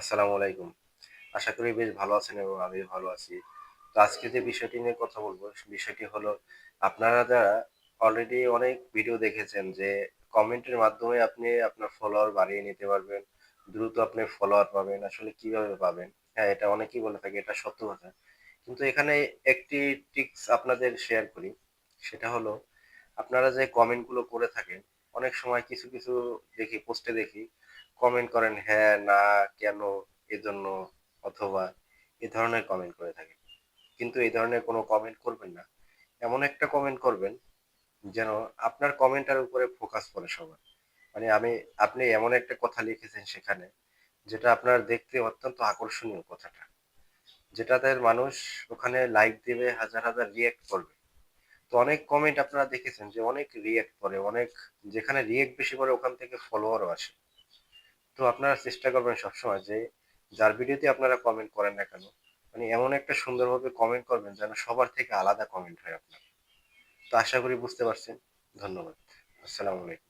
আসসালামু আলাইকুম। আশা করি বেশ ভালো আছেন এবং আমিও ভালো আছি। তো আজকে যে বিষয়টি নিয়ে কথা বলব, বিষয়টি হলো আপনারা যারা অলরেডি অনেক ভিডিও দেখেছেন যে কমেন্টের মাধ্যমে আপনি আপনার ফলোয়ার বাড়িয়ে নিতে পারবেন। দ্রুত আপনি ফলোয়ার পাবেন। আসলে কিভাবে পাবেন? হ্যাঁ, এটা অনেকেই বলে থাকে, এটা সত্য কথা। কিন্তু এখানে একটি ট্রিক্স আপনাদের শেয়ার করি। সেটা হলো আপনারা যে কমেন্ট গুলো করে থাকেন, অনেক সময় কিছু দেখি পোস্টে দেখি কমেন্ট করেন হ্যাঁ, না, কেন, এজন্য অথবা এ ধরনের কমেন্ট করে থাকেন। কিন্তু এই ধরনের কোনো কমেন্ট করবেন না। এমন একটা কমেন্ট করবেন যেন আপনার কমেন্টটার উপরে ফোকাস করে সবার। মানে আপনি এমন একটা কথা লিখেছেন সেখানে যেটা আপনার দেখতে অত্যন্ত আকর্ষণীয় কথাটা। যেটাতে মানুষ ওখানে লাইক দিবে, হাজার রিঅ্যাক্ট করবে। তো অনেক কমেন্ট আপনারা দেখেছেন যে অনেক রিঅ্যাক্ট করে, অনেক যেখানে রিঅ্যাক্ট বেশি করে ওখান থেকে ফলোয়ারও আসে। তো আপনারা চেষ্টা করবেন সবসময় যে যার ভিডিওতে আপনারা কমেন্ট করেন না কেন, মানে এমন একটা সুন্দরভাবে কমেন্ট করবেন যেন সবার থেকে আলাদা কমেন্ট হয় আপনার। তো আশা করি বুঝতে পারছেন। ধন্যবাদ। আসসালামু আলাইকুম।